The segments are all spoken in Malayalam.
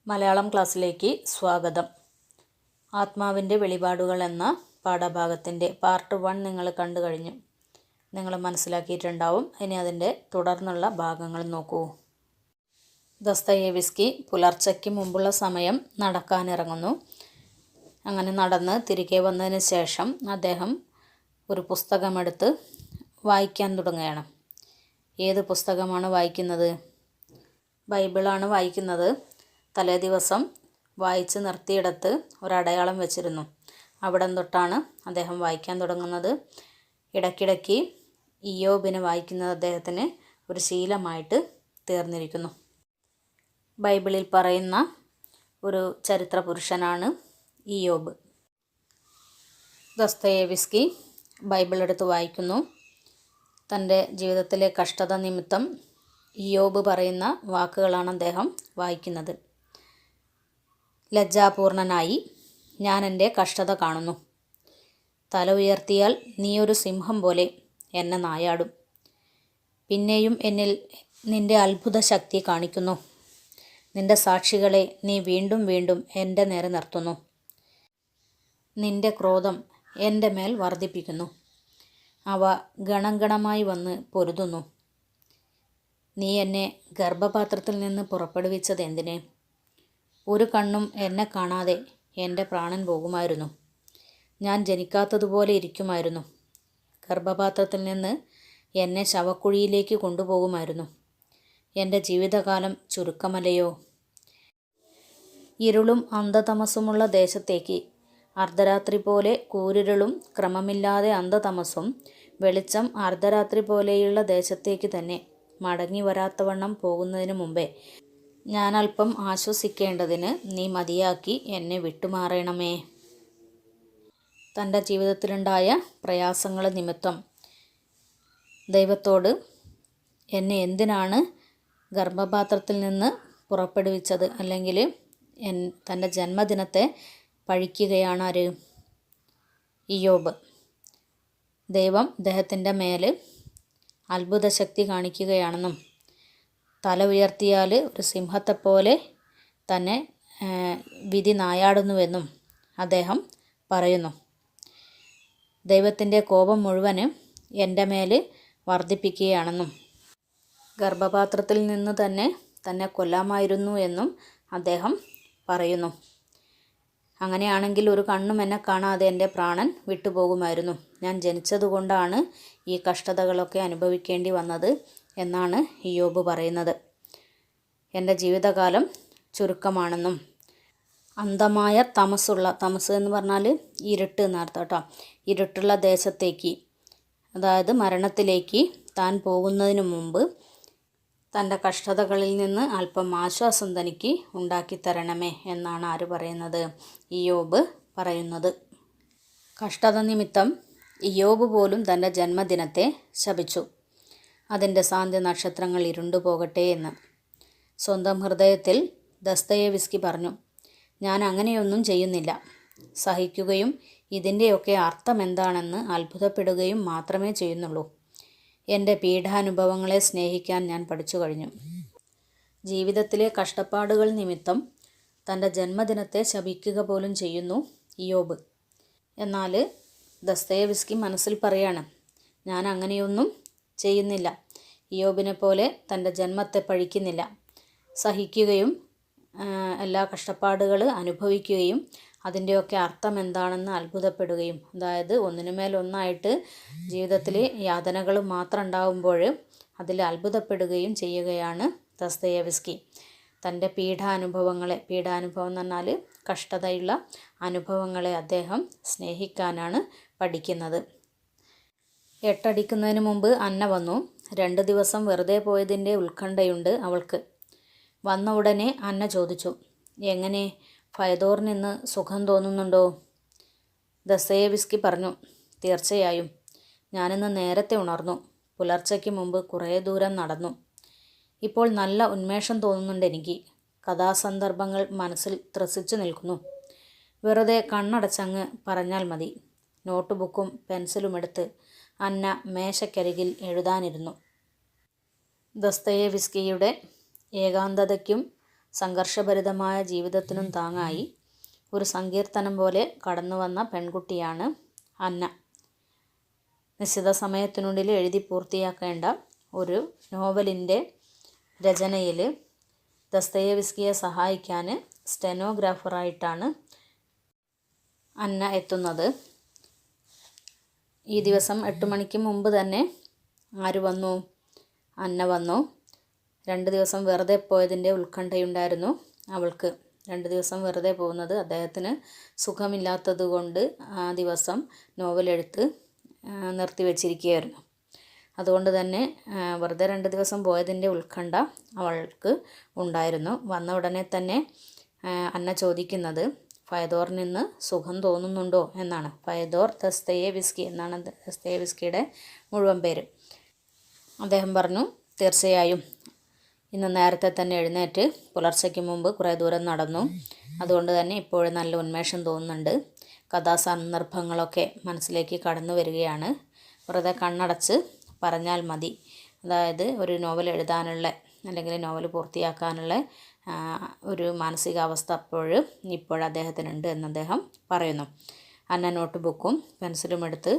മലയാളം ക്ലാസ്സിലേക്ക് സ്വാഗതം. ആത്മാവിൻ്റെ വെളിപാടുകൾ എന്ന പാഠഭാഗത്തിൻ്റെ പാർട്ട് 1 നിങ്ങൾ കണ്ടു കഴിഞ്ഞു. നിങ്ങൾ മനസ്സിലാക്കിയിട്ടുണ്ടാവും. ഇനി അതിൻ്റെ തുടർന്നുള്ള ഭാഗങ്ങൾ നോക്കൂ. ദസ്തയേവ്സ്കി പുലർച്ചയ്ക്ക് മുമ്പുള്ള സമയം നടക്കാനിറങ്ങുന്നു. അങ്ങനെ നടന്ന് തിരികെ വന്നതിന് ശേഷം അദ്ദേഹം ഒരു പുസ്തകമെടുത്ത് വായിക്കാൻ തുടങ്ങുകയാണ്. ഏത് പുസ്തകമാണ് വായിക്കുന്നത്? ബൈബിളാണ് വായിക്കുന്നത്. തലേ ദിവസം വായിച്ച് നിർത്തിയിടത്ത് ഒരടയാളം വെച്ചിരുന്നു. അവിടം തൊട്ടാണ് അദ്ദേഹം വായിക്കാൻ തുടങ്ങുന്നത്. ഇടയ്ക്കിടയ്ക്ക് ഇയ്യോബിനെ വായിക്കുന്നത് അദ്ദേഹത്തിന് ഒരു ശീലമായിട്ട് തീർന്നിരിക്കുന്നു. ബൈബിളിൽ പറയുന്ന ഒരു ചരിത്ര പുരുഷനാണ് ഇയ്യോബ്. ദസ്തയേവ്സ്കി ബൈബിൾ എടുത്ത് വായിക്കുന്നു. തൻ്റെ ജീവിതത്തിലെ കഷ്ടത നിമിത്തം ഇയ്യോബ് പറയുന്ന വാക്കുകളാണ് അദ്ദേഹം വായിക്കുന്നത്. ലജ്ജാപൂർണനായി ഞാൻ എൻ്റെ കഷ്ടത കാണുന്നു. തല ഉയർത്തിയാൽ നീ ഒരു സിംഹം പോലെ എന്നെ നായാടും. പിന്നെയും എന്നിൽ നിൻ്റെ അത്ഭുത ശക്തി കാണിക്കുന്നു. നിൻ്റെ സാക്ഷികളെ നീ വീണ്ടും വീണ്ടും എൻ്റെ നേരെ നിർത്തുന്നു. നിൻ്റെ ക്രോധം എൻ്റെ മേൽ വർദ്ധിപ്പിക്കുന്നു. അവ ഗണം ഗണമായി വന്ന് പൊരുതുന്നു. നീ എന്നെ ഗർഭപാത്രത്തിൽ നിന്ന് പുറപ്പെടുവിച്ചത് എന്തിന്? ഒരു കണ്ണും എന്നെ കാണാതെ എൻ്റെ പ്രാണൻ പോകുമായിരുന്നു. ഞാൻ ജനിക്കാത്തതുപോലെ ഇരിക്കുമായിരുന്നു. ഗർഭപാത്രത്തിൽ നിന്ന് എന്നെ ശവക്കുഴിയിലേക്ക് കൊണ്ടുപോകുമായിരുന്നു. എൻ്റെ ജീവിതകാലം ചുരുക്കമല്ലയോ? ഇരുളും അന്ധതമസുമുള്ള ദേശത്തേക്ക്, അർദ്ധരാത്രി പോലെ കൂരിരുളും ക്രമമില്ലാതെ അന്ധതമസും വെളിച്ചം അർദ്ധരാത്രി പോലെയുള്ള ദേശത്തേക്ക് തന്നെ മടങ്ങി വരാത്തവണ്ണം പോകുന്നതിന് മുമ്പേ ഞാൻ അല്പം ആശ്വസിക്കേണ്ടതിന് നീ മതിയാക്കി എന്നെ വിട്ടുമാറണമേ. തൻ്റെ ജീവിതത്തിലുണ്ടായ പ്രയാസങ്ങൾ നിമിത്തം ദൈവത്തോട് എന്നെ എന്തിനാണ് ഗർഭപാത്രത്തിൽ നിന്ന് പുറപ്പെടുവിച്ചത്, അല്ലെങ്കിൽ തൻ്റെ ജന്മദിനത്തെ പഴിക്കുകയാണ് ആര്? ഇയ്യോബ്. ദൈവം അദ്ദേഹത്തിൻ്റെ മേൽ അത്ഭുത ശക്തി കാണിക്കുകയാണെന്നും തല ഉയർത്തിയാൽ ഒരു സിംഹത്തെപ്പോലെ തന്നെ വിധി നായാടുന്നുവെന്നും അദ്ദേഹം പറയുന്നു. ദൈവത്തിൻ്റെ കോപം മുഴുവന് എൻ്റെ മേൽ വർദ്ധിപ്പിക്കുകയാണെന്നും ഗർഭപാത്രത്തിൽ നിന്ന് തന്നെ കൊല്ലാമായിരുന്നു എന്നും അദ്ദേഹം പറയുന്നു. അങ്ങനെയാണെങ്കിൽ ഒരു കണ്ണും എന്നെ കാണാതെ എൻ്റെ പ്രാണൻ വിട്ടുപോകുമായിരുന്നു. ഞാൻ ജനിച്ചതുകൊണ്ടാണ് ഈ കഷ്ടതകളൊക്കെ അനുഭവിക്കേണ്ടി വന്നത് എന്നാണ് ഇയ്യോബ് പറയുന്നത്. എൻ്റെ ജീവിതകാലം ചുരുക്കമാണെന്നും അന്ധമായ തമസ് എന്ന് പറഞ്ഞാൽ ഇരുട്ട് എന്നർത്ഥം കേട്ടോ. ഇരുട്ടുള്ള ദേശത്തേക്ക്, അതായത് മരണത്തിലേക്ക് താൻ പോകുന്നതിന് മുമ്പ് തൻ്റെ കഷ്ടതകളിൽ നിന്ന് അല്പം ആശ്വാസം തനിക്ക് ഉണ്ടാക്കിത്തരണമേ എന്നാണ് ആര് പറയുന്നത്? ഇയ്യോബ് പറയുന്നത്. കഷ്ടത നിമിത്തം ഇയ്യോബ് പോലും തൻ്റെ ജന്മദിനത്തെ ശപിച്ചു. അതിൻ്റെ സാന്ധ്യ നക്ഷത്രങ്ങൾ ഇരുണ്ടുപോകട്ടെ എന്ന്. സ്വന്തം ഹൃദയത്തിൽ ദസ്തയേവ്സ്കി പറഞ്ഞു, ഞാൻ അങ്ങനെയൊന്നും ചെയ്യുന്നില്ല. സഹിക്കുകയും ഇതിൻ്റെയൊക്കെ അർത്ഥം എന്താണെന്ന് അത്ഭുതപ്പെടുകയും മാത്രമേ ചെയ്യുന്നുള്ളൂ. എൻ്റെ പീഡാനുഭവങ്ങളെ സ്നേഹിക്കാൻ ഞാൻ പഠിച്ചു കഴിഞ്ഞു. ജീവിതത്തിലെ കഷ്ടപ്പാടുകൾ നിമിത്തം തൻ്റെ ജന്മദിനത്തെ ശപിക്കുക പോലും ചെയ്യുന്നു ഇയ്യോബ്. എന്നാൽ ദസ്തയേവ്സ്കി മനസ്സിൽ പറയാണ്, ഞാൻ അങ്ങനെയൊന്നും ചെയ്യുന്നില്ല. ഇയ്യോബിനെ പോലെ തൻ്റെ ജന്മത്തെ പഴിക്കുന്നില്ല. സഹിക്കുകയും എല്ലാ കഷ്ടപ്പാടുകൾ അനുഭവിക്കുകയും അതിൻ്റെയൊക്കെ അർത്ഥം എന്താണെന്ന് അത്ഭുതപ്പെടുകയും, അതായത് ഒന്നിനുമേലൊന്നായിട്ട് ജീവിതത്തിൽ യാതനകൾ മാത്രം ഉണ്ടാകുമ്പോൾ അതിൽ അത്ഭുതപ്പെടുകയും ചെയ്യുകയാണ് ദസ്തയേവ്സ്കി. തൻ്റെ പീഡാനുഭവം എന്ന് പറഞ്ഞാൽ കഷ്ടതയുള്ള അനുഭവങ്ങളെ അദ്ദേഹം സ്നേഹിക്കാനാണ് പഠിക്കുന്നത്. 8 അടിക്കുന്നതിന് മുമ്പ് അന്ന വന്നു. 2 ദിവസം വെറുതെ പോയതിൻ്റെ ഉത്കണ്ഠയുണ്ട് അവൾക്ക്. വന്ന ഉടനെ അന്ന ചോദിച്ചു, എങ്ങനെ ഫയദോറിനിന്ന് സുഖം തോന്നുന്നുണ്ടോ? ദസ്തയേവ്സ്കി പറഞ്ഞു, തീർച്ചയായും. ഞാനിന്ന് നേരത്തെ ഉണർന്നു. പുലർച്ചയ്ക്ക് മുമ്പ് കുറേ ദൂരം നടന്നു. ഇപ്പോൾ നല്ല ഉന്മേഷം തോന്നുന്നുണ്ട് എനിക്ക്. കഥാസന്ദർഭങ്ങൾ മനസ്സിൽ ത്രസിച്ചു നിൽക്കുന്നു. വെറുതെ കണ്ണടച്ചങ്ങ് പറഞ്ഞാൽ മതി. നോട്ട് ബുക്കും പെൻസിലുമെടുത്ത് അന്ന മേശക്കരികിൽ എഴുതാനിരുന്നു. ദസ്തയേവ്സ്കിയുടെ ഏകാന്തതയ്ക്കും സംഘർഷഭരിതമായ ജീവിതത്തിനും താങ്ങായി ഒരു സങ്കീർത്തനം പോലെ കടന്നു വന്ന പെൺകുട്ടിയാണ് അന്ന. നിശ്ചിത സമയത്തിനുള്ളിൽ എഴുതി പൂർത്തിയാക്കേണ്ട ഒരു നോവലിൻ്റെ രചനയിൽ ദസ്തയേവ്സ്കിയെ സഹായിക്കാൻ സ്റ്റെനോഗ്രാഫറായിട്ടാണ് അന്ന എത്തുന്നത്. ഈ ദിവസം 8 മണിക്ക് മുമ്പ് തന്നെ ആര് വന്നു? അന്ന വന്നു. 2 ദിവസം വെറുതെ പോയതിൻ്റെ ഉത്കണ്ഠയുണ്ടായിരുന്നു അവൾക്ക്. 2 ദിവസം വെറുതെ പോകുന്നത് അദ്ദേഹത്തിന് സുഖമില്ലാത്തത് കൊണ്ട് ആ ദിവസം നോവലെഴുത്ത് നിർത്തിവെച്ചിരിക്കുകയായിരുന്നു. അതുകൊണ്ട് തന്നെ വെറുതെ 2 ദിവസം പോയതിൻ്റെ ഉത്കണ്ഠ അവൾക്ക് ഉണ്ടായിരുന്നു. വന്ന ഉടനെ തന്നെ അന്ന ചോദിക്കുന്നത് ഫയദോറിന് ഇന്ന് സുഖം തോന്നുന്നുണ്ടോ എന്നാണ്. ഫയദോർ ദസ്തയേവ്സ്കി എന്നാണ് ദസ്തയേവ്സ്കിയുടെ മുഴുവൻ പേര്. അദ്ദേഹം പറഞ്ഞു, തീർച്ചയായും ഇന്ന് നേരത്തെ തന്നെ എഴുന്നേറ്റ് പുലർച്ചയ്ക്ക് മുമ്പ് കുറേ ദൂരം നടന്നു. അതുകൊണ്ട് തന്നെ ഇപ്പോഴും നല്ല ഉന്മേഷം തോന്നുന്നുണ്ട്. കഥാസന്ദർഭങ്ങളൊക്കെ മനസ്സിലേക്ക് കടന്നു വരികയാണ്. വെറുതെ കണ്ണടച്ച് പറഞ്ഞാൽ മതി. അതായത് ഒരു നോവൽ എഴുതാനുള്ള അല്ലെങ്കിൽ നോവൽ പൂർത്തിയാക്കാനുള്ള ഒരു മാനസികാവസ്ഥ ഇപ്പോൾ അദ്ദേഹത്തിനുണ്ട് എന്ന് അദ്ദേഹം പറയുന്നു. അന്ന നോട്ട് ബുക്കും പെൻസിലും എടുത്ത്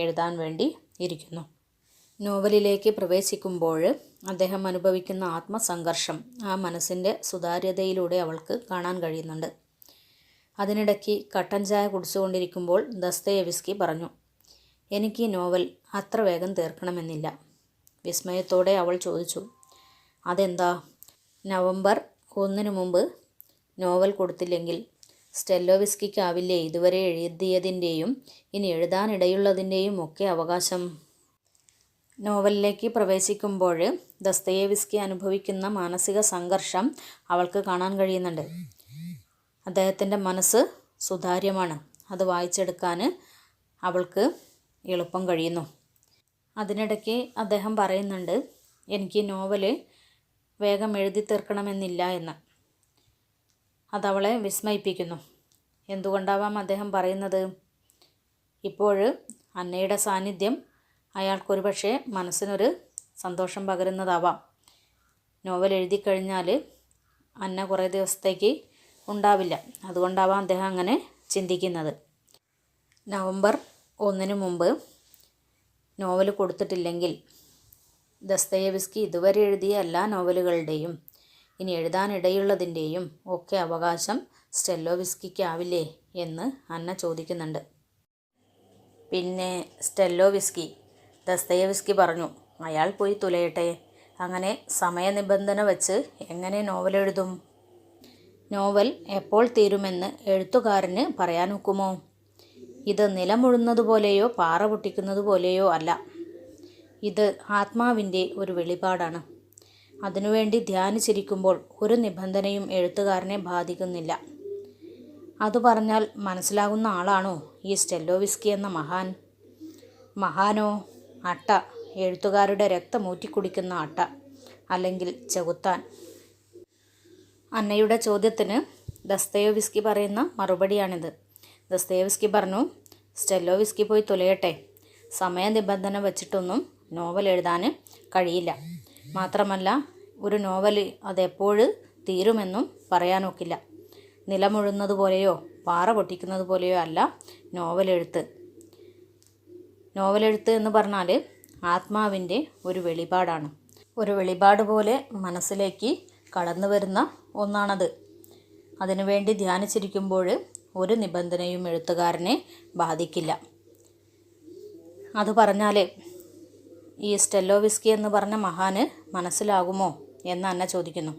എഴുതാൻ വേണ്ടി ഇരിക്കുന്നു. നോവലിലേക്ക് പ്രവേശിക്കുമ്പോൾ അദ്ദേഹം അനുഭവിക്കുന്ന ആത്മസംഘർഷം ആ മനസ്സിൻ്റെ സുതാര്യതയിലൂടെ അവൾക്ക് കാണാൻ കഴിയുന്നുണ്ട്. അതിനിടയ്ക്ക് കട്ടൻ ചായ കുടിച്ചുകൊണ്ടിരിക്കുമ്പോൾ ദസ്തയേവ്സ്കി പറഞ്ഞു, എനിക്ക് ഈ നോവൽ അത്ര വേഗം തീർക്കണമെന്നില്ല. വിസ്മയത്തോടെ അവൾ ചോദിച്ചു, അതെന്താ? നവംബർ 1 മുമ്പ് നോവൽ കൊടുത്തില്ലെങ്കിൽ സ്റ്റെല്ലോവിസ്കിക്കാവില്ലേ ഇതുവരെ എഴുതിയതിൻ്റെയും ഇനി എഴുതാനിടയുള്ളതിൻ്റെയും ഒക്കെ അവകാശം? നോവലിലേക്ക് പ്രവേശിക്കുമ്പോൾ ദസ്തയേവ്സ്കി അനുഭവിക്കുന്ന മാനസിക സംഘർഷം അവൾക്ക് കാണാൻ കഴിയുന്നുണ്ട്. അദ്ദേഹത്തിൻ്റെ മനസ്സ് സുതാര്യമാണ്. അത് വായിച്ചെടുക്കാൻ അവൾക്ക് എളുപ്പം കഴിയുന്നു. അതിനിടയ്ക്ക് അദ്ദേഹം പറയുന്നുണ്ട്, എനിക്ക് നോവൽ വേഗം എഴുതി തീർക്കണമെന്നില്ല എന്ന്. അതവളെ വിസ്മയിപ്പിക്കുന്നു. എന്തുകൊണ്ടാവാം അദ്ദേഹം പറയുന്നത്? ഇപ്പോൾ അന്നയുടെ സാന്നിധ്യം അയാൾക്കൊരു പക്ഷേ മനസ്സിനൊരു സന്തോഷം പകരുന്നതാവാം. നോവൽ എഴുതി കഴിഞ്ഞാൽ അന്ന കുറേ ദിവസത്തേക്ക് ഉണ്ടാവില്ല. അതുകൊണ്ടാവാം അദ്ദേഹം അങ്ങനെ ചിന്തിക്കുന്നത്. നവംബർ 1 മുമ്പ് നോവൽ കൊടുത്തിട്ടില്ലെങ്കിൽ ദസ്തയേവ്സ്കി ഇതുവരെ എഴുതിയ എല്ലാ നോവലുകളുടെയും ഇനി എഴുതാനിടയുള്ളതിൻ്റെയും ഒക്കെ അവകാശം സ്റ്റെല്ലോവിസ്കിക്കാവില്ലേ എന്ന് അന്ന ചോദിക്കുന്നുണ്ട്. പിന്നെ സ്റ്റെല്ലോവിസ്കി, ദസ്തയേവ്സ്കി പറഞ്ഞു, അയാൾ പോയി തുലയട്ടെ. അങ്ങനെ സമയനിബന്ധന വച്ച് എങ്ങനെ നോവലെഴുതും? നോവൽ എപ്പോൾ തീരുമെന്ന് എഴുത്തുകാരന് പറയാനൊക്കുമോ? ഇത് നിലമുഴുന്നതുപോലെയോ പാറ പൊട്ടിക്കുന്നത് പോലെയോ അല്ല. ഇത് ആത്മാവിൻ്റെ ഒരു വെളിപാടാണ്. അതിനുവേണ്ടി ധ്യാനിച്ചിരിക്കുമ്പോൾ ഒരു നിബന്ധനയും എഴുത്തുകാരനെ ബാധിക്കുന്നില്ല. അതു പറഞ്ഞാൽ മനസ്സിലാകുന്ന ആളാണോ ഈ സ്റ്റെല്ലോവിസ്കി എന്ന മഹാൻ? മഹാനോ? അട്ട, എഴുത്തുകാരുടെ രക്തമൂറ്റിക്കുടിക്കുന്ന അട്ട, അല്ലെങ്കിൽ ചെകുത്താൻ. അന്നയുടെ ചോദ്യത്തിന് ദസ്തയേവ്സ്കി പറയുന്ന മറുപടിയാണിത്. ദസ്തയേവ്സ്കി പറഞ്ഞു, സ്റ്റെല്ലോവിസ്കി പോയി തുലയട്ടെ. സമയനിബന്ധന വച്ചിട്ടൊന്നും നോവൽ എഴുതാൻ കഴിയില്ല. മാത്രമല്ല ഒരു നോവൽ അതെപ്പോൾ തീരുമെന്നും പറയാനൊക്കില്ല. നിലമുഴുന്നത് പോലെയോ പാറ പൊട്ടിക്കുന്നത് പോലെയോ അല്ല നോവലെഴുത്ത്. നോവലെഴുത്ത് എന്ന് പറഞ്ഞാൽ ആത്മാവിൻ്റെ ഒരു വെളിപാടാണ്. ഒരു വെളിപാട് പോലെ മനസ്സിലേക്ക് കടന്നു വരുന്ന ഒന്നാണത്. അതിനുവേണ്ടി ധ്യാനിച്ചിരിക്കുമ്പോൾ ഒരു നിബന്ധനയും എഴുത്തുകാരനെ ബാധിക്കില്ല. അത് പറഞ്ഞാൽ ഈ സ്റ്റെല്ലോവിസ്കി എന്ന് പറഞ്ഞ മഹാന് മനസ്സിലാകുമോ എന്ന് അന്ന ചോദിക്കുന്നു.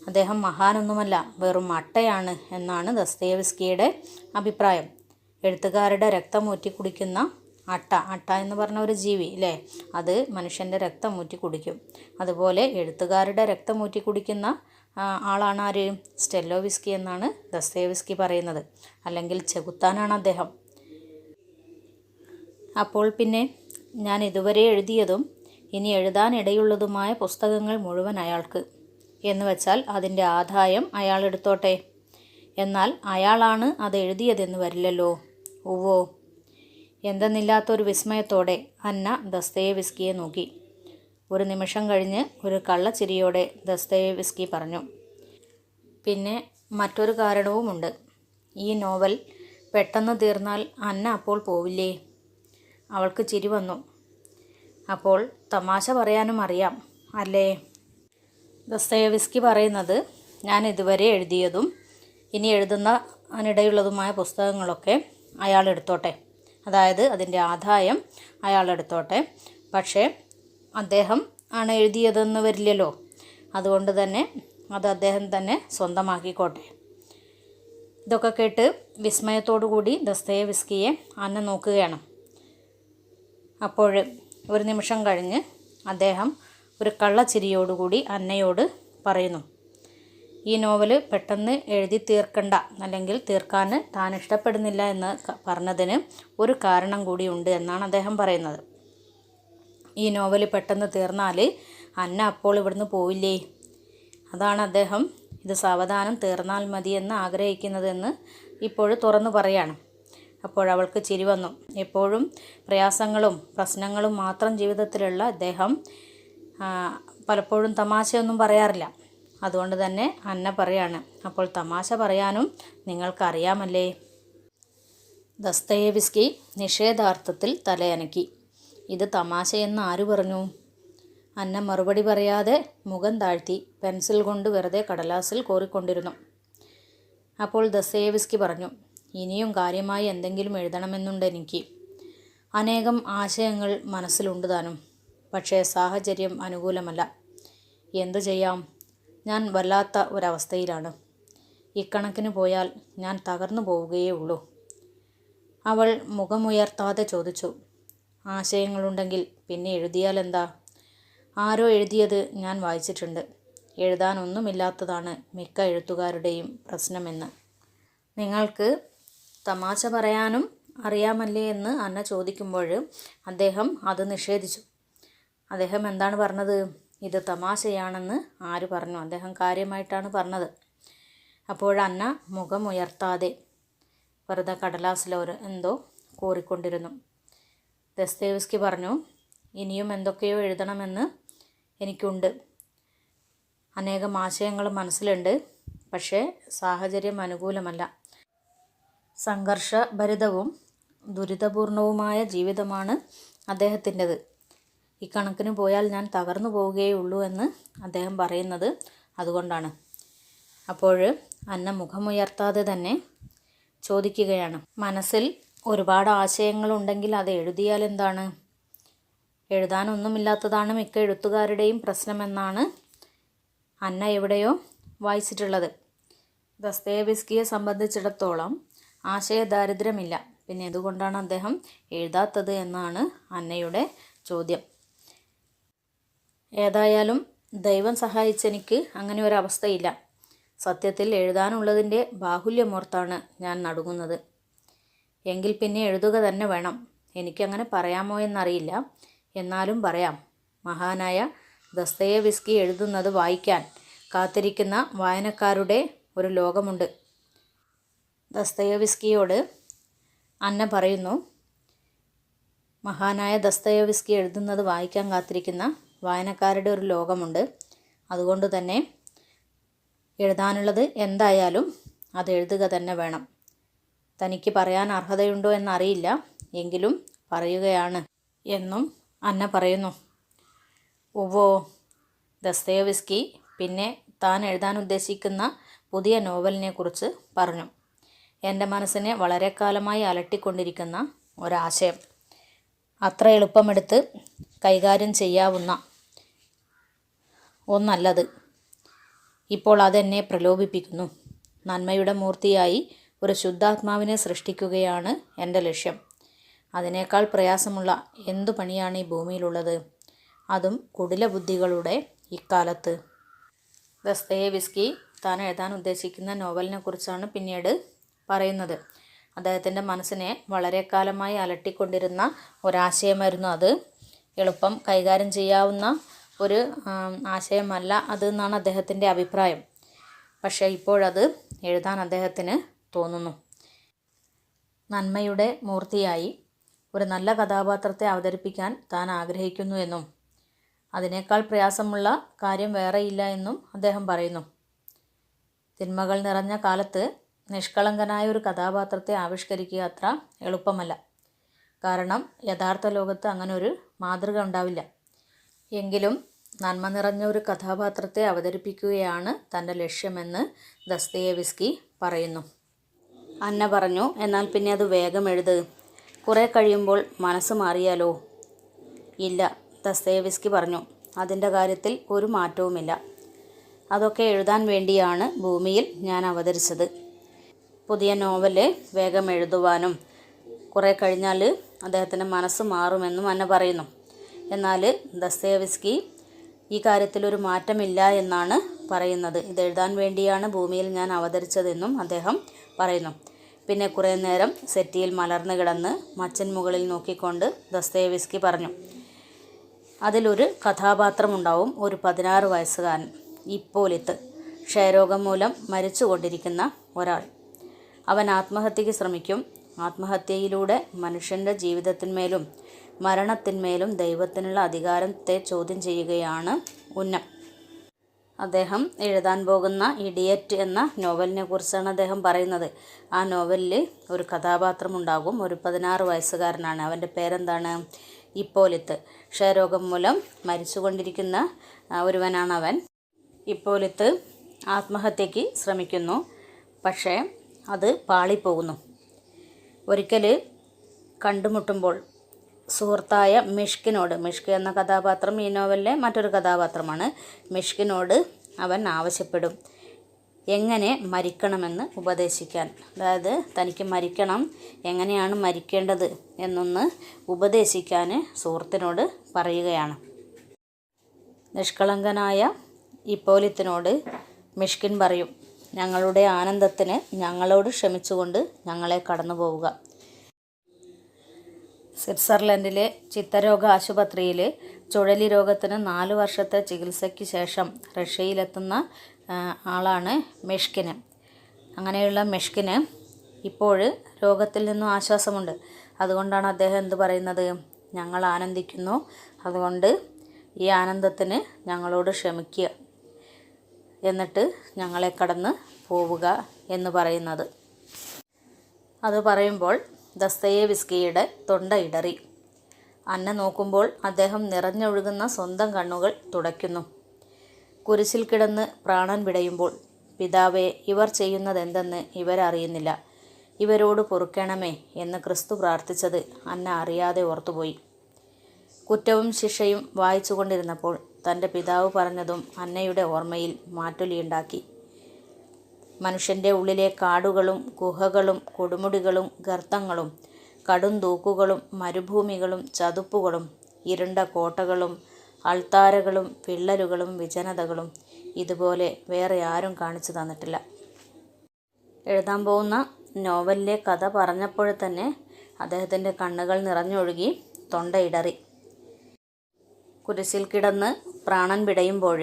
അദ്ദേഹം മഹാനൊന്നുമല്ല, വെറും അട്ടയാണ് എന്നാണ് ദസ്തയേവ്സ്കിയുടെ അഭിപ്രായം. എഴുത്തുകാരുടെ രക്തം ഊറ്റി കുടിക്കുന്ന അട്ട. അട്ട എന്ന് പറഞ്ഞ ഒരു ജീവി അല്ലേ, അത് മനുഷ്യൻ്റെ രക്തം ഊറ്റി കുടിക്കും. അതുപോലെ എഴുത്തുകാരുടെ രക്തം ഊറ്റി കുടിക്കുന്ന ആളാണ് ആര്? സ്റ്റെല്ലോവിസ്കി എന്നാണ് ദസ്തയേവ്സ്കി പറയുന്നത്. അല്ലെങ്കിൽ ചെകുത്താനാണ് അദ്ദേഹം. അപ്പോൾ പിന്നെ ഞാൻ ഇതുവരെ എഴുതിയതും ഇനി എഴുതാനിടയുള്ളതുമായ പുസ്തകങ്ങൾ മുഴുവൻ അയാൾക്ക് എന്ന് വെച്ചാൽ അതിൻ്റെ ആദായം അയാൾ എടുത്തോട്ടെ. എന്നാൽ അയാളാണ് അത് എഴുതിയതെന്ന് വരില്ലല്ലോ. ഉവ്വോ. എന്തെന്നില്ലാത്തൊരു വിസ്മയത്തോടെ അന്ന ദസ്തയേവ്സ്കിയെ നോക്കി. ഒരു നിമിഷം കഴിഞ്ഞ് ഒരു കള്ളച്ചിരിയോടെ ദസ്തയേവ്സ്കി പറഞ്ഞു, പിന്നെ മറ്റൊരു കാരണവുമുണ്ട്. ഈ നോവൽ പെട്ടെന്ന് തീർന്നാൽ അന്ന അപ്പോൾ പോവില്ലേ? അവൾക്ക് ചിരി വന്നു. അപ്പോൾ തമാശ പറയാനും അറിയാം അല്ലേ? ദസ്തയേവ്സ്കി പറയുന്നത്, ഞാൻ ഇതുവരെ എഴുതിയതും ഇനി എഴുതുന്നതിനിടയുള്ളതുമായ പുസ്തകങ്ങളൊക്കെ അയാൾ എടുത്തോട്ടെ, അതായത് അതിൻ്റെ ആദായം അയാൾ എടുത്തോട്ടെ. പക്ഷേ അദ്ദേഹം ആണ് എഴുതിയതെന്ന് വരില്ലല്ലോ, അതുകൊണ്ട് തന്നെ അത് അദ്ദേഹം തന്നെ സ്വന്തമാക്കിക്കോട്ടെ. ഇതൊക്കെ കേട്ട് വിസ്മയത്തോടു കൂടി ദസ്തയേവ്സ്കിയെ അന്ന നോക്കുകയാണ്. അപ്പോൾ ഒരു നിമിഷം കഴിഞ്ഞ് അദ്ദേഹം ഒരു കള്ളച്ചിരിയോടുകൂടി അന്നയോട് പറയുന്നു, ഈ നോവൽ പെട്ടെന്ന് എഴുതി തീർക്കണ്ട, അല്ലെങ്കിൽ തീർക്കാൻ താൻ ഇഷ്ടപ്പെടുന്നില്ല എന്ന് പറഞ്ഞതിന് ഒരു കാരണം കൂടിയുണ്ട് എന്നാണ് അദ്ദേഹം പറയുന്നത്. ഈ നോവൽ പെട്ടെന്ന് തീർന്നാൽ അന്ന അപ്പോൾ ഇവിടുന്ന് പോവില്ലേ? അതാണ് അദ്ദേഹം ഇത് സാവധാനം തീർന്നാൽ മതിയെന്ന് ആഗ്രഹിക്കുന്നതെന്ന് ഇപ്പോൾ തുറന്നു പറയാണ്. അപ്പോഴവൾക്ക് ചിരി വന്നു. എപ്പോഴും പ്രയാസങ്ങളും പ്രശ്നങ്ങളും മാത്രം ജീവിതത്തിലുള്ള അദ്ദേഹം പലപ്പോഴും തമാശയൊന്നും പറയാറില്ല. അതുകൊണ്ട് തന്നെ അന്ന പറയാണ്, അപ്പോൾ തമാശ പറയാനും നിങ്ങൾക്കറിയാമല്ലേ? ദസ്തയേവ്സ്കി നിഷേധാർത്ഥത്തിൽ തലയനക്കി. ഇത് തമാശയെന്ന് ആര് പറഞ്ഞു? അന്ന മറുപടി പറയാതെ മുഖം താഴ്ത്തി പെൻസിൽ കൊണ്ട് വെറുതെ കടലാസിൽ കോറിക്കൊണ്ടിരുന്നു. അപ്പോൾ ദസ്തയേവ്സ്കി പറഞ്ഞു, ഇനിയും കാര്യമായി എന്തെങ്കിലും എഴുതണമെന്നുണ്ട് എനിക്ക്. അനേകം ആശയങ്ങൾ മനസ്സിലുണ്ട് താനും. പക്ഷേ സാഹചര്യം അനുകൂലമല്ല. എന്തു ചെയ്യാം? ഞാൻ വല്ലാത്ത ഒരവസ്ഥയിലാണ്. ഇക്കണക്കിന് പോയാൽ ഞാൻ തകർന്നു പോവുകയേ ഉള്ളൂ. അവൾ മുഖമുയർത്താതെ ചോദിച്ചു, ആശയങ്ങളുണ്ടെങ്കിൽ പിന്നെ എഴുതിയാൽ എന്താ? ആരോ എഴുതിയത് ഞാൻ വായിച്ചിട്ടുണ്ട്, എഴുതാനൊന്നുമില്ലാത്തതാണ് മിക്ക എഴുത്തുകാരുടെയും പ്രശ്നമെന്ന്. നിങ്ങൾക്ക് തമാശ പറയാനും അറിയാമല്ലേ എന്ന് അന്ന ചോദിക്കുമ്പോൾ അദ്ദേഹം അത് നിഷേധിച്ചു. അദ്ദേഹം എന്താണ് പറഞ്ഞത്? ഇത് തമാശയാണെന്ന് ആര് പറഞ്ഞു? അദ്ദേഹം കാര്യമായിട്ടാണ് പറഞ്ഞത്. അപ്പോഴന്ന മുഖം ഉയർത്താതെ വെറുതെ കടലാസിലോര് എന്തോ കോറിക്കൊണ്ടിരുന്നു. ദസ്തയേവ്സ്കി പറഞ്ഞു, ഇനിയും എന്തൊക്കെയോ എഴുതണമെന്ന് എനിക്കുണ്ട്. അനേകം ആശയങ്ങൾ മനസ്സിലുണ്ട്. പക്ഷേ സാഹചര്യം അനുകൂലമല്ല. സംഘർഷഭരിതവും ദുരിതപൂർണവുമായ ജീവിതമാണ് അദ്ദേഹത്തിൻ്റെത്. ഇക്കണക്കിന് പോയാൽ ഞാൻ തകർന്നു പോവുകയുള്ളൂ എന്ന് അദ്ദേഹം പറയുന്നത് അതുകൊണ്ടാണ്. അപ്പോൾ അന്ന മുഖമുയർത്താതെ തന്നെ ചോദിക്കുകയാണ്, മനസ്സിൽ ഒരുപാട് ആശയങ്ങളുണ്ടെങ്കിൽ അത് എഴുതിയാൽ എന്താണ്? എഴുതാനൊന്നുമില്ലാത്തതാണ് മിക്ക എഴുത്തുകാരുടെയും പ്രശ്നമെന്നാണ് അന്ന എവിടെയോ വായിച്ചിട്ടുള്ളത്. ദസ്തയേവ്സ്കിയെ സംബന്ധിച്ചിടത്തോളം ആശയദാരിദ്ര്യമില്ല. പിന്നെ എന്തുകൊണ്ടാണ് അദ്ദേഹം എഴുതാത്തത് എന്നാണ് അന്നയുടെ ചോദ്യം. ഏതായാലും ദൈവം സഹായിച്ചെനിക്ക് അങ്ങനെ ഒരവസ്ഥയില്ല. സത്യത്തിൽ എഴുതാനുള്ളതിൻ്റെ ബാഹുല്യമോർത്താണ് ഞാൻ നടുങ്ങുന്നത്. എങ്കിൽ പിന്നെ എഴുതുക തന്നെ വേണം. എനിക്കങ്ങനെ പറയാമോ എന്നറിയില്ല, എന്നാലും പറയാം. മഹാനായ ദസ്തയേവ്സ്കി എഴുതുന്നത് വായിക്കാൻ കാത്തിരിക്കുന്ന വായനക്കാരുടെ ഒരു ലോകമുണ്ട്. ദസ്തയേവ്സ്കിയോട് അന്ന പറയുന്നു, മഹാനായ ദസ്തയേവ്സ്കി എഴുതുന്നത് വായിക്കാൻ കാത്തിരിക്കുന്ന വായനക്കാരുടെ ഒരു ലോകമുണ്ട്. അതുകൊണ്ട് തന്നെ എഴുതാനുള്ളത് എന്തായാലും അത് എഴുതുക തന്നെ വേണം. തനിക്ക് പറയാൻ അർഹതയുണ്ടോ എന്നറിയില്ല, എങ്കിലും പറയുകയാണ് എന്നും അന്ന പറയുന്നു. ഉവ്വോ. ദസ്തയേവ്സ്കി പിന്നെ താൻ എഴുതാൻ ഉദ്ദേശിക്കുന്ന പുതിയ നോവലിനെക്കുറിച്ച് പറഞ്ഞു. എൻ്റെ മനസ്സിനെ വളരെ കാലമായി അലട്ടിക്കൊണ്ടിരിക്കുന്ന ഒരാശയം. അത്ര എളുപ്പമെടുത്ത് കൈകാര്യം ചെയ്യാവുന്ന ഒന്നല്ലത്. ഇപ്പോൾ അതെന്നെ പ്രലോഭിപ്പിക്കുന്നു. നന്മയുടെ മൂർത്തിയായി ഒരു ശുദ്ധാത്മാവിനെ സൃഷ്ടിക്കുകയാണ് എൻ്റെ ലക്ഷ്യം. അതിനേക്കാൾ പ്രയാസമുള്ള എന്തു പണിയാണ് ഈ ഭൂമിയിലുള്ളത്? അതും കുടില ബുദ്ധികളുടെ ഇക്കാലത്ത്. ദസ്തയേവ്സ്കി താൻ എഴുതാൻ ഉദ്ദേശിക്കുന്ന നോവലിനെക്കുറിച്ചാണ് പിന്നീട് പറയുന്നത്. അദ്ദേഹത്തിൻ്റെ മനസ്സിനെ വളരെ കാലമായി അലട്ടിക്കൊണ്ടിരുന്ന ഒരാശയമായിരുന്നു അത്. എളുപ്പം കൈകാര്യം ചെയ്യാവുന്ന ഒരു ആശയമല്ല അത് എന്നാണ് അദ്ദേഹത്തിൻ്റെ അഭിപ്രായം. പക്ഷേ ഇപ്പോഴത് എഴുതാൻ അദ്ദേഹത്തിന് തോന്നുന്നു. നന്മയുടെ മൂർത്തിയായി ഒരു നല്ല കഥാപാത്രത്തെ അവതരിപ്പിക്കാൻ താൻ ആഗ്രഹിക്കുന്നു എന്നും അതിനേക്കാൾ പ്രയാസമുള്ള കാര്യം വേറെയില്ല എന്നും അദ്ദേഹം പറയുന്നു. തിന്മകൾ നിറഞ്ഞ കാലത്ത് നിഷ്കളങ്കനായ ഒരു കഥാപാത്രത്തെ ആവിഷ്കരിക്കുക അത്ര എളുപ്പമല്ല. കാരണം യഥാർത്ഥ ലോകത്ത് അങ്ങനെ ഒരു മാതൃക ഉണ്ടാവില്ല. എങ്കിലും നന്മ നിറഞ്ഞ ഒരു കഥാപാത്രത്തെ അവതരിപ്പിക്കുകയാണ് തൻ്റെ ലക്ഷ്യമെന്ന് ദസ്തയേവ്സ്കി പറയുന്നു. അന്ന പറഞ്ഞു, എന്നാൽ പിന്നെ അത് വേഗം എഴുത്. കുറെ കഴിയുമ്പോൾ മനസ്സ് മാറിയാലോ? ഇല്ല, ദസ്തയേവ്സ്കി പറഞ്ഞു, അതിൻ്റെ കാര്യത്തിൽ ഒരു മാറ്റവുമില്ല. അതൊക്കെ എഴുതാൻ വേണ്ടിയാണ് ഭൂമിയിൽ ഞാൻ അവതരിച്ചത്. പുതിയ നോവല് വേഗം എഴുതുവാനും കുറെ കഴിഞ്ഞാൽ അദ്ദേഹത്തിൻ്റെ മനസ്സ് മാറുമെന്നും അന്ന പറയുന്നു. എന്നാൽ ദസ്തയേവ്സ്കി ഈ കാര്യത്തിൽ ഒരു മാറ്റമില്ല എന്നാണ് പറയുന്നത്. ഇത് എഴുതാൻ വേണ്ടിയാണ് ഭൂമിയിൽ ഞാൻ അവതരിച്ചതെന്നും അദ്ദേഹം പറയുന്നു. പിന്നെ കുറേ നേരം സെറ്റിയിൽ മലർന്നു കിടന്ന് മച്ചിൻ മുകളിൽ നോക്കിക്കൊണ്ട് ദസ്തയേവ്സ്കി പറഞ്ഞു, അതിലൊരു കഥാപാത്രമുണ്ടാവും, ഒരു 16 വയസ്സുകാരൻ, ഇപ്പോലിത്ത്, ക്ഷയരോഗം മൂലം മരിച്ചുകൊണ്ടിരിക്കുന്ന ഒരാൾ. അവൻ ആത്മഹത്യയ്ക്ക് ശ്രമിക്കും. ആത്മഹത്യയിലൂടെ മനുഷ്യൻ്റെ ജീവിതത്തിന്മേലും മരണത്തിന്മേലും ദൈവത്തിനുള്ള അധികാരത്തെ ചോദ്യം ചെയ്യുകയാണ് ഉന്നം. അദ്ദേഹം എഴുതാൻ പോകുന്ന ഇഡിയറ്റ് എന്ന നോവലിനെ കുറിച്ചാണ് അദ്ദേഹം പറയുന്നത്. ആ നോവലിൽ ഒരു കഥാപാത്രമുണ്ടാകും, ഒരു 16 വയസ്സുകാരനാണ്. അവൻ്റെ പേരെന്താണ്? ഇപ്പോലിത്ത്. ക്ഷയരോഗം മൂലം മരിച്ചുകൊണ്ടിരിക്കുന്ന ഒരുവനാണ് അവൻ. ഇപ്പോലിത്ത് ആത്മഹത്യയ്ക്ക് ശ്രമിക്കുന്നു, പക്ഷേ അത് പാളിപ്പോകുന്നു. ഒരിക്കൽ കണ്ടുമുട്ടുമ്പോൾ സുഹൃത്തായ മിഷ്കിനോട്, മിഷ്ക് എന്ന കഥാപാത്രം ഈ നോവലിലെ മറ്റൊരു കഥാപാത്രമാണ്, മിഷ്കിനോട് അവൻ ആവശ്യപ്പെടും എങ്ങനെ മരിക്കണമെന്ന് ഉപദേശിക്കാൻ. അതായത് തനിക്ക് മരിക്കണം, എങ്ങനെയാണ് മരിക്കേണ്ടത് എന്നൊന്ന് ഉപദേശിക്കാൻ സുഹൃത്തിനോട് പറയുകയാണ്. നിഷ്കളങ്കനായ ഇപ്പോലിത്തിനോട് മിഷ്കിൻ പറയും, ഞങ്ങളുടെ ആനന്ദത്തിന് ഞങ്ങളോട് ക്ഷമിച്ചുകൊണ്ട് ഞങ്ങളെ കടന്നു പോവുക. സ്വിറ്റ്സർലൻഡിലെ ചിത്തരോഗ ആശുപത്രിയിൽ ചുഴലി രോഗത്തിന് 4 വർഷത്തെ ചികിത്സയ്ക്ക് ശേഷം റഷ്യയിലെത്തുന്ന ആളാണ് മെഷ്കിന്. അങ്ങനെയുള്ള മെഷ്കിന് ഇപ്പോൾ രോഗത്തിൽ നിന്നും ആശ്വാസമുണ്ട്. അതുകൊണ്ടാണ് അദ്ദേഹം എന്ത് പറയുന്നത്? ഞങ്ങൾ ആനന്ദിക്കുന്നു, അതുകൊണ്ട് ഈ ആനന്ദത്തിന് ഞങ്ങളോട് ക്ഷമിക്കുക, എന്നിട്ട് ഞങ്ങളെ കടന്ന് പോവുക എന്ന് പറയുന്നത്. അത് പറയുമ്പോൾ ദസ്തയേവ്സ്കിയുടെ തൊണ്ട ഇടറി. അന്ന നോക്കുമ്പോൾ അദ്ദേഹം നിറഞ്ഞൊഴുകുന്ന സ്വന്തം കണ്ണുകൾ തുടയ്ക്കുന്നു. കുരിശിൽ കിടന്ന് പ്രാണൻ വിടയുമ്പോൾ, പിതാവേ, ഇവർ ചെയ്യുന്നതെന്തെന്ന് ഇവരറിയുന്നില്ല, ഇവരോട് പൊറുക്കണമേ എന്ന് ക്രിസ്തു പ്രാർത്ഥിച്ചത് അന്ന അറിയാതെ ഓർത്തുപോയി. കുറ്റവും ശിക്ഷയും വായിച്ചു കൊണ്ടിരുന്നപ്പോൾ തൻ്റെ പിതാവ് പറഞ്ഞതും അന്നയുടെ ഓർമ്മയിൽ മാറ്റൊലിയുണ്ടാക്കി. മനുഷ്യൻ്റെ ഉള്ളിലെ കാടുകളും ഗുഹകളും കൊടുമുടികളും ഗർത്തങ്ങളും കടും തൂക്കുകളും മരുഭൂമികളും ചതുപ്പുകളും ഇരുണ്ട കോട്ടകളും അൾത്താരകളും വിള്ളലുകളും വിജനതകളും ഇതുപോലെ വേറെ ആരും കാണിച്ചു തന്നിട്ടില്ല. എഴുതാൻ പോകുന്ന നോവലിലെ കഥ പറഞ്ഞപ്പോൾ തന്നെ അദ്ദേഹത്തിൻ്റെ കണ്ണുകൾ നിറഞ്ഞൊഴുകി, തൊണ്ടയിടറി. കുരിശിൽ കിടന്ന് പ്രാണൻ വിടയുമ്പോൾ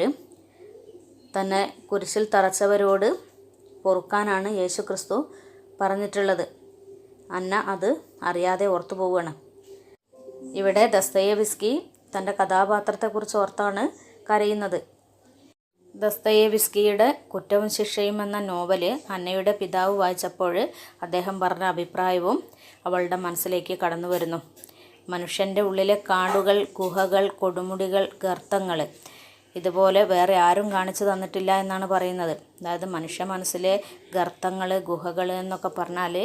തന്നെ കുരിശിൽ തറച്ചവരോട് പൊറുക്കാനാണ് യേശു ക്രിസ്തു പറഞ്ഞിട്ടുള്ളത്. അന്ന അത് അറിയാതെ ഓർത്തു പോവുകയാണ്. ഇവിടെ ദസ്തയേവ്സ്കി തൻ്റെ കഥാപാത്രത്തെക്കുറിച്ച് ഓർത്താണ് കരയുന്നത്. ദസ്തയേവ്സ്കിയുടെ കുറ്റവും ശിക്ഷയും എന്ന നോവല് അന്നയുടെ പിതാവ് വായിച്ചപ്പോൾ അദ്ദേഹം പറഞ്ഞ അഭിപ്രായവും അവളുടെ മനസ്സിലേക്ക് കടന്നു വരുന്നു. മനുഷ്യൻ്റെ ഉള്ളിലെ കാടുകൾ, ഗുഹകൾ, കൊടുമുടികൾ, ഗർത്തങ്ങൾ ഇതുപോലെ വേറെ ആരും കാണിച്ചു തന്നിട്ടില്ല എന്നാണ് പറയുന്നത്. അതായത് മനുഷ്യ മനസ്സിലെ ഗർത്തങ്ങൾ, ഗുഹകൾ എന്നൊക്കെ പറഞ്ഞാൽ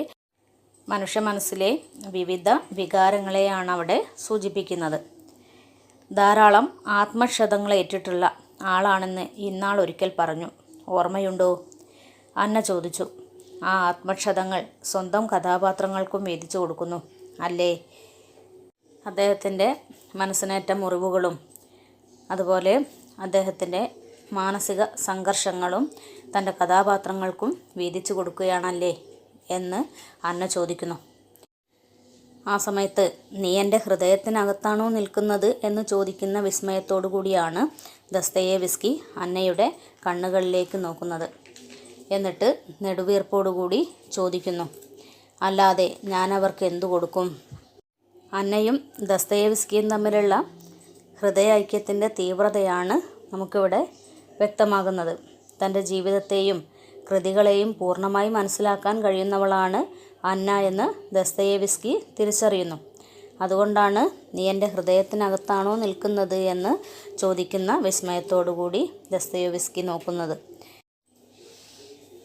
മനുഷ്യ മനസ്സിലെ വിവിധ വികാരങ്ങളെയാണ് അവിടെ സൂചിപ്പിക്കുന്നത്. ധാരാളം ആത്മക്ഷതങ്ങൾ ഏറ്റിട്ടുള്ള ആളാണെന്ന് ഇന്നാൾ ഒരിക്കൽ പറഞ്ഞു, ഓർമ്മയുണ്ടോ? അന്ന ചോദിച്ചു. ആ ആത്മക്ഷതങ്ങൾ സ്വന്തം കഥാപാത്രങ്ങൾക്കും വീതിച്ചു കൊടുക്കുന്നു അല്ലേ? അദ്ദേഹത്തിൻ്റെ മനസ്സിനേറ്റ മുറിവുകളും അതുപോലെ അദ്ദേഹത്തിൻ്റെ മാനസിക സംഘർഷങ്ങളും തൻ്റെ കഥാപാത്രങ്ങൾക്കും വീതിച്ചു കൊടുക്കുകയാണല്ലേ എന്ന് അന്ന ചോദിക്കുന്നു. ആ സമയത്ത് നീ എൻ്റെ ഹൃദയത്തിനകത്താണോ നിൽക്കുന്നത് എന്ന് ചോദിക്കുന്ന വിസ്മയത്തോടു കൂടിയാണ് ദസ്തയേവ്സ്കി അന്നയുടെ കണ്ണുകളിലേക്ക് നോക്കുന്നത്. എന്നിട്ട് നെടുവീർപ്പോടുകൂടി ചോദിക്കുന്നു, അല്ലാതെ ഞാൻ അവർക്ക് എന്തു കൊടുക്കും? അന്നയും ദസ്തയേവ്സ്കിയും തമ്മിലുള്ള ഹൃദയ ഐക്യത്തിൻ്റെ തീവ്രതയാണ് നമുക്കിവിടെ വ്യക്തമാകുന്നത്. തൻ്റെ ജീവിതത്തെയും കൃതികളെയും പൂർണ്ണമായി മനസ്സിലാക്കാൻ കഴിയുന്നവളാണ് അന്ന എന്ന് ദസ്തയേവ്സ്കി തിരിച്ചറിയുന്നു. അതുകൊണ്ടാണ് നീ എൻ്റെ ഹൃദയത്തിനകത്താണോ നിൽക്കുന്നത് എന്ന് ചോദിക്കുന്ന വിസ്മയത്തോടുകൂടി ദസ്തയേവ്സ്കി നോക്കുന്നത്.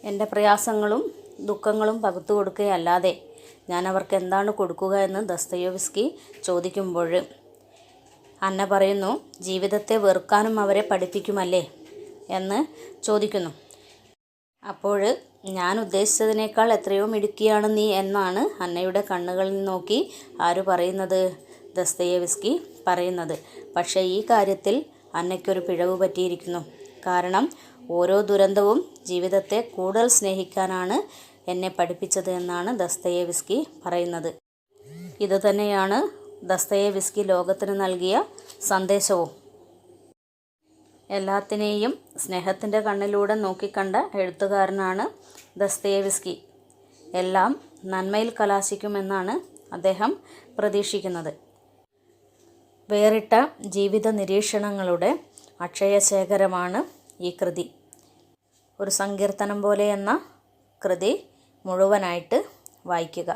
എൻ്റെ പ്രയാസങ്ങളും ദുഃഖങ്ങളും പകുത്തു കൊടുക്കുകയല്ലാതെ ഞാൻ അവർക്ക് എന്താണ് കൊടുക്കുക എന്ന് ദസ്തയേവ്സ്കി ചോദിക്കുമ്പോൾ അന്ന പറയുന്നു, ജീവിതത്തെ വെറുക്കാനും അവരെ പഠിപ്പിക്കുമല്ലേ എന്ന് ചോദിക്കുന്നു. അപ്പോൾ ഞാൻ ഉദ്ദേശിച്ചതിനേക്കാൾ എത്രയോ മിടുക്കിയാണ് നീ എന്നാണ് അന്നയുടെ കണ്ണുകളിൽ നോക്കി ആര് പറയുന്നത്? ദസ്തയേവ്സ്കി പറയുന്നത്. പക്ഷേ ഈ കാര്യത്തിൽ അന്നയ്ക്കൊരു പിഴവ് പറ്റിയിരിക്കുന്നു. കാരണം ഓരോ ദുരന്തവും ജീവിതത്തെ കൂടുതൽ സ്നേഹിക്കാനാണ് എന്നെ പഠിപ്പിച്ചത് എന്നാണ് ദസ്തയേവ്സ്കി പറയുന്നത്. ഇതുതന്നെയാണ് ദസ്തയേവ്സ്കി ലോകത്തിന് നൽകിയ സന്ദേശവും. എല്ലാത്തിനെയും സ്നേഹത്തിൻ്റെ കണ്ണിലൂടെ നോക്കിക്കണ്ട എഴുത്തുകാരനാണ് ദസ്തയേവ്സ്കി. എല്ലാം നന്മയിൽ കലാശിക്കുമെന്നാണ് അദ്ദേഹം പ്രതീക്ഷിക്കുന്നത്. വേറിട്ട ജീവിത നിരീക്ഷണങ്ങളുടെ അക്ഷയശേഖരമാണ് ഈ കൃതി. ഒരു സങ്കീർത്തനം പോലെ എന്ന കൃതി മുഴുവനായിട്ട് വായിക്കുക.